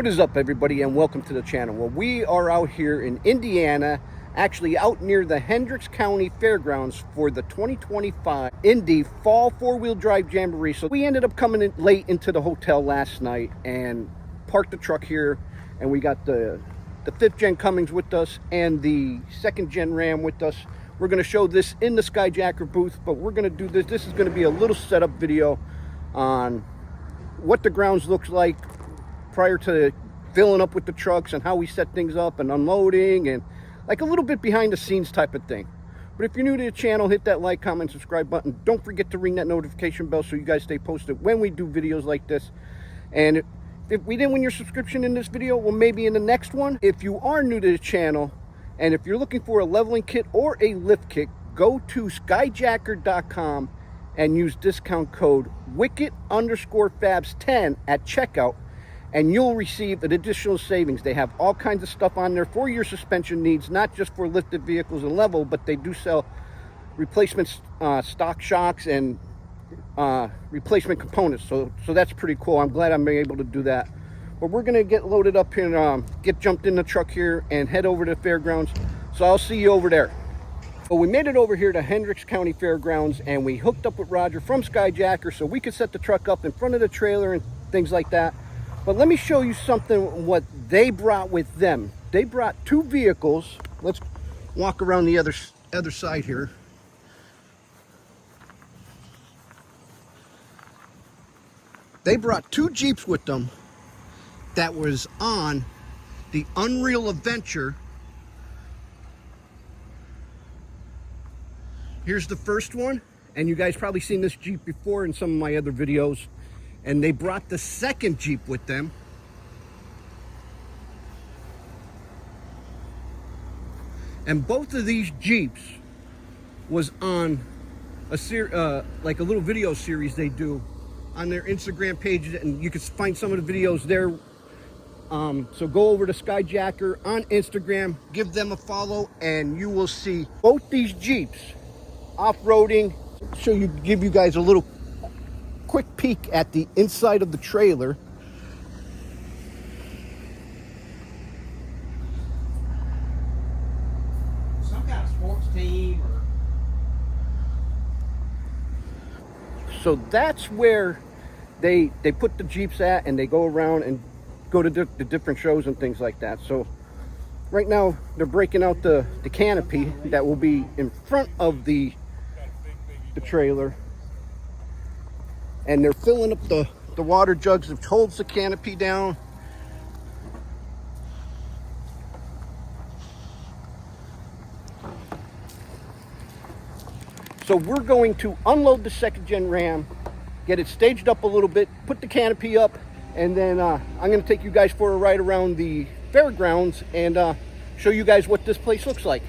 What is up, everybody, and welcome to the channel. Well, we are out here in Indiana, actually out near the Hendricks County Fairgrounds for the 2025 Indy Fall 4-Wheel Drive Jamboree. So we ended up coming in late into the hotel last night and parked the truck here, and we got the 5th gen Cummins with us and the 2nd gen Ram with us. We're going to show this in the Skyjacker booth, but we're going to do this. This is going to be a little setup video on what the grounds looks like prior to filling up with the trucks and how we set things up and unloading, and like a little bit behind the scenes type of thing. But if you're new to the channel, hit that like, comment, subscribe button. Don't forget to ring that notification bell so you guys stay posted when we do videos like this. And if we didn't win your subscription in this video, well, maybe in the next one. If you are new to the channel and if you're looking for a leveling kit or a lift kit, go to skyjacker.com and use discount code WICKET_Fabz10 at checkout, and you'll receive an additional savings. They have all kinds of stuff on there for your suspension needs, not just for lifted vehicles and level, but they do sell replacement stock shocks and replacement components. So that's pretty cool. I'm glad I'm able to do that. But we're gonna get loaded up here and get jumped in the truck here and head over to the fairgrounds. So I'll see you over there. Well, we made it over here to Hendricks County Fairgrounds, and we hooked up with Roger from Skyjacker so we could set the truck up in front of the trailer and things like that. But let me show you something what they brought with them. They brought 2 vehicles. Let's walk around the other side here. They brought 2 Jeeps with them that was on the Unreal Adventure. Here's the first one, and you guys probably seen this Jeep before in some of my other videos. And they brought the 2nd Jeep with them. And both of these Jeeps was on a like a little video series they do on their Instagram page, and you can find some of the videos there. So go over to Skyjacker on Instagram, give them a follow, and you will see both these Jeeps off-roading. Give you guys a little quick peek at the inside of the trailer. Some kind of sports team or... So that's where they put the Jeeps at, and they go around and go to the different shows and things like that. So right now they're breaking out the canopy that will be in front of the trailer, and they're filling up the water jugs which holds the canopy down. So we're going to unload the 2nd gen Ram, get it staged up a little bit, put the canopy up, and then I'm going to take you guys for a ride around the fairgrounds and show you guys what this place looks like.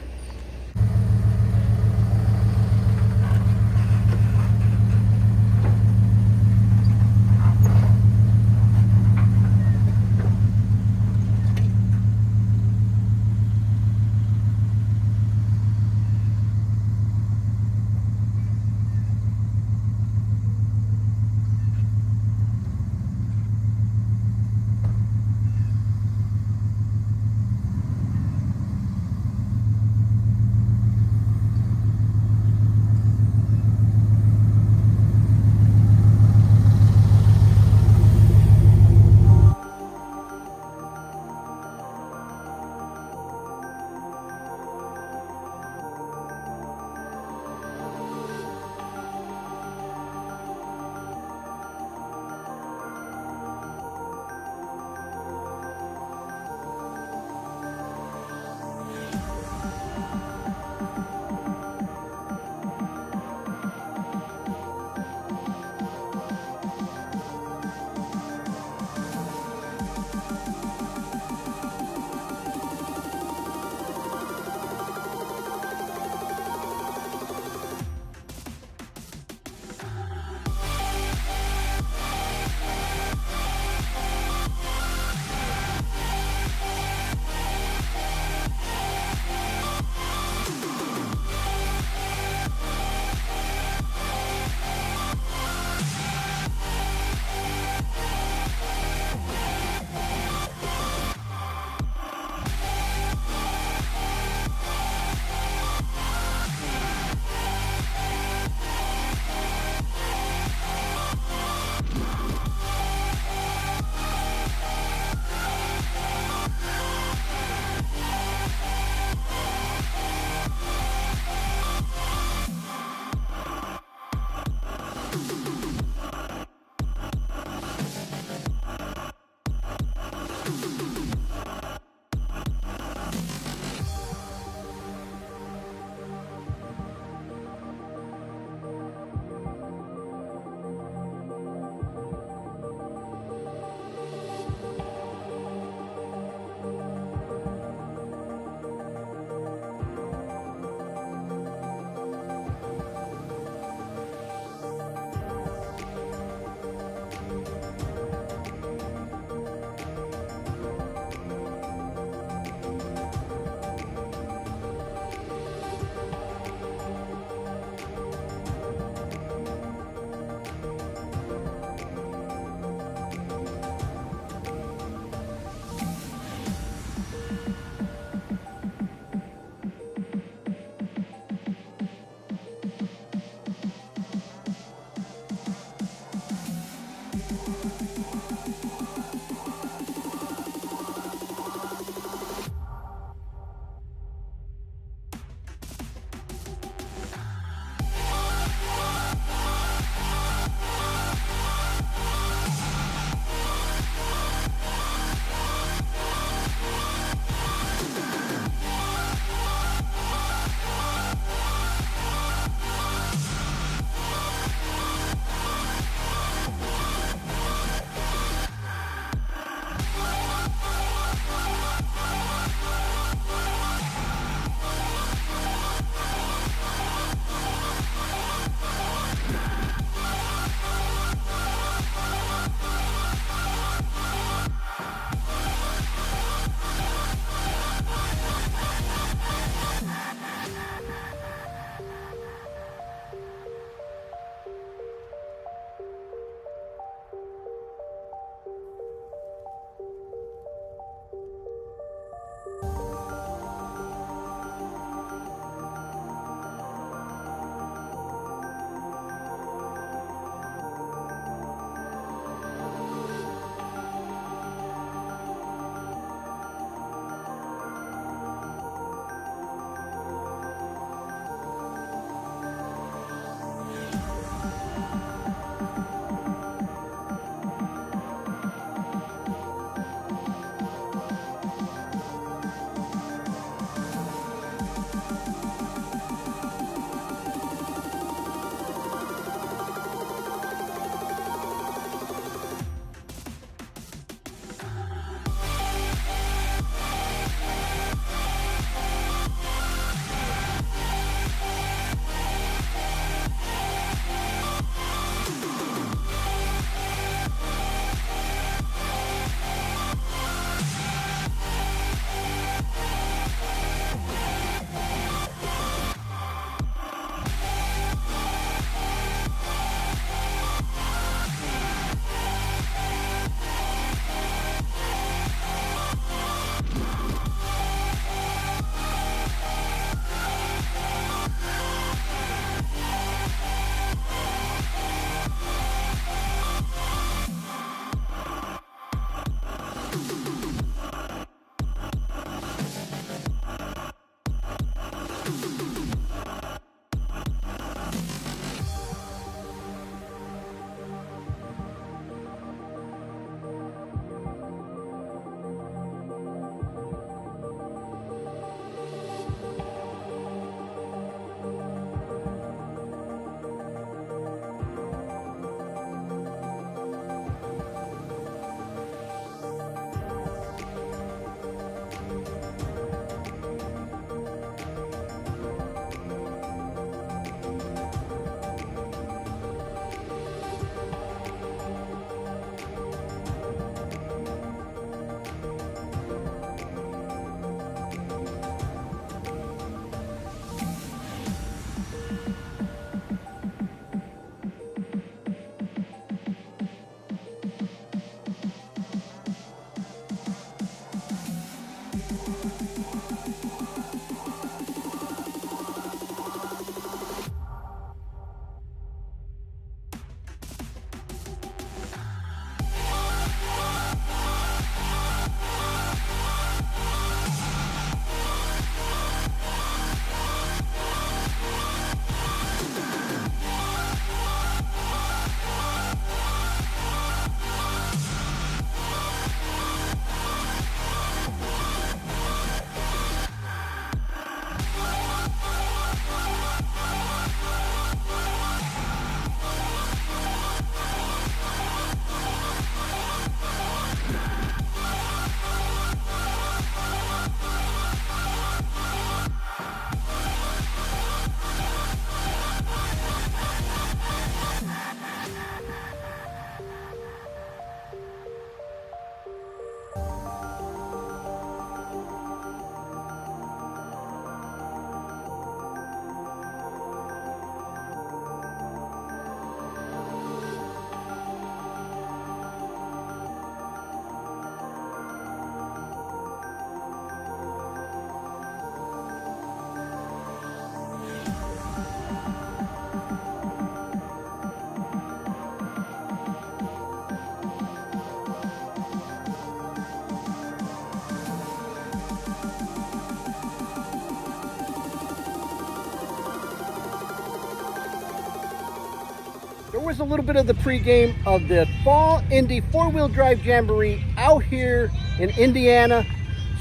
was a little bit of the pregame of the Fall Indy 4-Wheel Drive Jamboree out here in Indiana.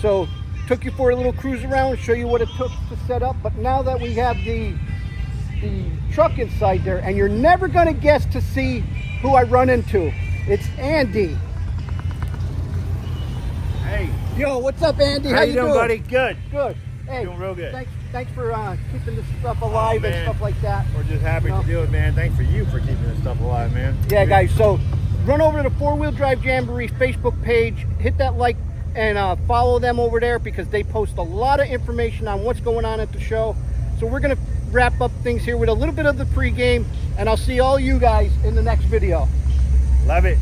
So took you for a little cruise around, show you what it took to set up. But now that we have the truck inside there, and you're never gonna guess to see who I run into. It's Andy. Hey. Yo, what's up, Andy? How you doing, buddy? Good. Good. Hey, doing real good. Thanks for keeping this stuff alive and stuff like that. We're just happy to do it, man. Thanks for you for keeping this stuff alive, man. Yeah, guys. So run over to the 4-Wheel Drive Jamboree Facebook page, hit that like, and follow them over there because they post a lot of information on what's going on at the show. So we're gonna wrap up things here with a little bit of the pregame, and I'll see all you guys in the next video. Love it.